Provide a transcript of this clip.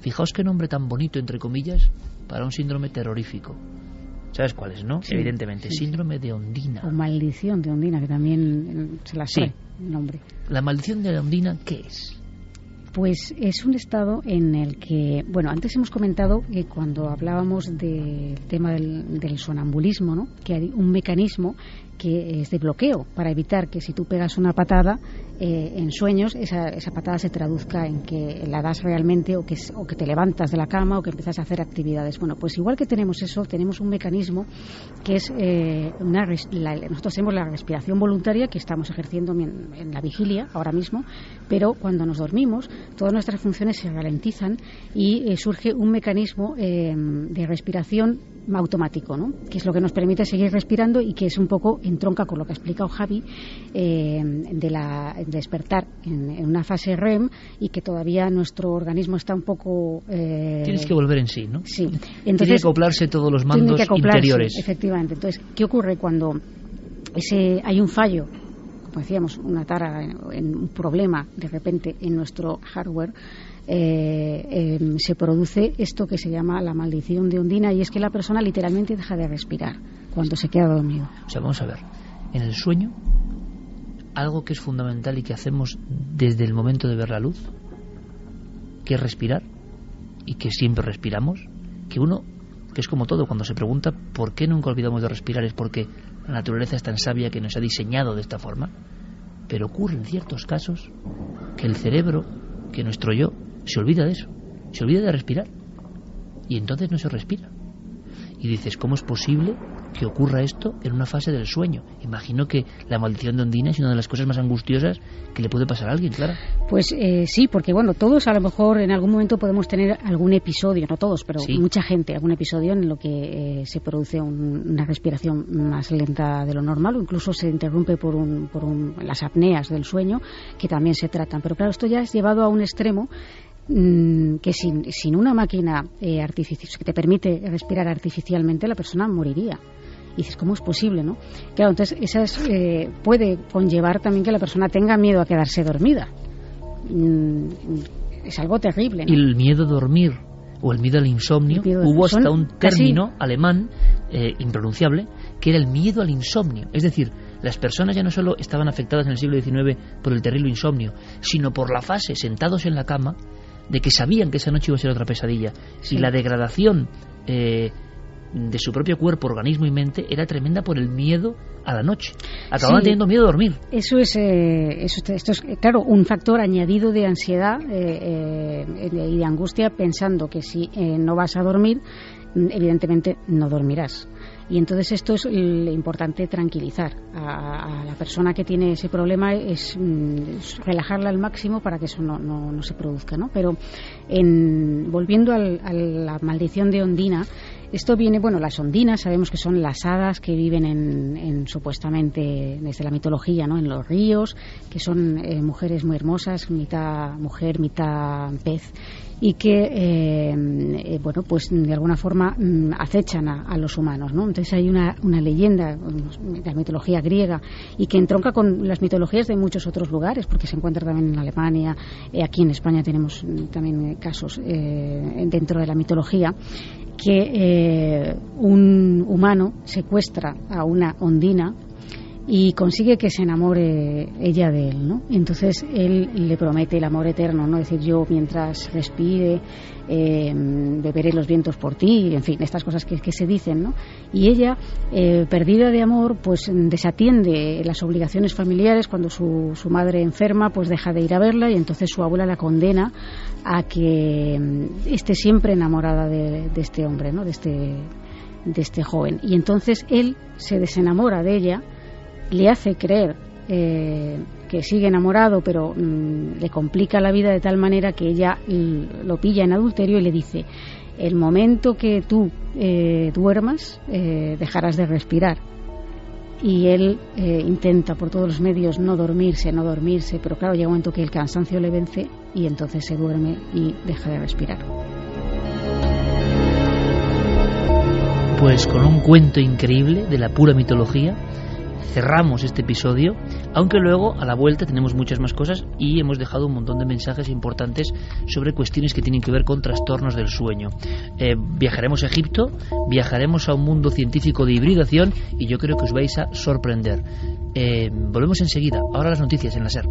Fijaos qué nombre tan bonito, entre comillas, para un síndrome terrorífico. ¿Sabes cuál es, no? Sí, evidentemente, sí. Síndrome de Ondina. O maldición de Ondina, que también se la sabe el nombre. La maldición de Ondina, ¿qué es? Pues es un estado en el que, bueno, antes hemos comentado que cuando hablábamos del tema del sonambulismo, ¿no?, que hay un mecanismo que es de bloqueo para evitar que si tú pegas una patada en sueños, esa patada se traduzca en que la das realmente o que te levantas de la cama o que empiezas a hacer actividades. Bueno, pues igual que tenemos eso, tenemos un mecanismo que es nosotros tenemos la respiración voluntaria que estamos ejerciendo en la vigilia ahora mismo, pero cuando nos dormimos todas nuestras funciones se ralentizan y surge un mecanismo de respiración automático, ¿no?, que es lo que nos permite seguir respirando y que es un poco entronca con lo que ha explicado Javi de despertar en una fase REM y que todavía nuestro organismo está un poco... Tienes que volver en sí, ¿no? Sí. Entonces, tiene que acoplarse todos los mandos interiores. Efectivamente. Entonces, ¿qué ocurre cuando hay un fallo? Como decíamos, una tara, en un problema de repente en nuestro hardware, se produce esto que se llama la maldición de Ondina, y es que la persona literalmente deja de respirar cuando se queda dormido. O sea, vamos a ver, en el sueño, algo que es fundamental y que hacemos desde el momento de ver la luz, que es respirar, y que siempre respiramos, que es como todo, cuando se pregunta por qué nunca olvidamos de respirar, es porque la naturaleza es tan sabia que nos ha diseñado de esta forma. Pero ocurre en ciertos casos que el cerebro, que nuestro yo, se olvida de eso, se olvida de respirar, y entonces no se respira. Y dices, ¿cómo es posible que ocurra esto en una fase del sueño? Imagino que la maldición de Ondina es una de las cosas más angustiosas que le puede pasar a alguien, Clara. Pues sí, porque bueno, todos a lo mejor en algún momento podemos tener algún episodio, no todos, pero sí, mucha gente, algún episodio en lo que se produce una respiración más lenta de lo normal, o incluso se interrumpe por las apneas del sueño, que también se tratan. Pero claro, esto ya es llevado a un extremo que sin una máquina artificial que te permite respirar artificialmente, la persona moriría. Y dices, ¿cómo es posible, no? Claro, entonces puede conllevar también que la persona tenga miedo a quedarse dormida. Es algo terrible, ¿no? Y el miedo a dormir o el miedo al insomnio, hubo hasta un término alemán impronunciable, que era el miedo al insomnio. Es decir, las personas ya no solo estaban afectadas en el siglo XIX por el terrible insomnio, sino por la fase, sentados en la cama, de que sabían que esa noche iba a ser otra pesadilla. Sí. Y la degradación de su propio cuerpo, organismo y mente era tremenda por el miedo a la noche. Acababan teniendo miedo a dormir. Esto es, claro, un factor añadido de ansiedad y de angustia, pensando que si no vas a dormir, evidentemente no dormirás. Y entonces esto es importante, tranquilizar a la persona que tiene ese problema, es relajarla al máximo para que eso no se produzca, ¿no? Pero volviendo a la maldición de Ondina, esto viene, bueno, las ondinas sabemos que son las hadas que viven en supuestamente desde la mitología, ¿no?, en los ríos, que son mujeres muy hermosas, mitad mujer, mitad pez, y que bueno, pues de alguna forma acechan a los humanos, ¿no? Entonces hay una leyenda de la mitología griega y que entronca con las mitologías de muchos otros lugares, porque se encuentra también en Alemania, aquí en España tenemos también casos dentro de la mitología, que un humano secuestra a una ondina y consigue que se enamore ella de él, ¿no? Entonces él le promete el amor eterno, ¿no? Es decir, yo mientras respire beberé los vientos por ti, en fin, estas cosas que se dicen, ¿no? Y ella, perdida de amor, pues desatiende las obligaciones familiares. Cuando su madre enferma, pues deja de ir a verla, y entonces su abuela la condena a que esté siempre enamorada de este hombre, ¿no?, de este joven. Y entonces él se desenamora de ella, le hace creer que sigue enamorado, pero le complica la vida de tal manera que ella lo pilla en adulterio y le dice: el momento que tú duermas, dejarás de respirar. Y él intenta por todos los medios no dormirse, pero claro, llega un momento que el cansancio le vence y entonces se duerme y deja de respirar. Pues con un cuento increíble de la pura mitología, cerramos este episodio, aunque luego a la vuelta tenemos muchas más cosas y hemos dejado un montón de mensajes importantes sobre cuestiones que tienen que ver con trastornos del sueño. Viajaremos a Egipto, viajaremos a un mundo científico de hibridación y yo creo que os vais a sorprender. Volvemos enseguida. Ahora las noticias en la SER.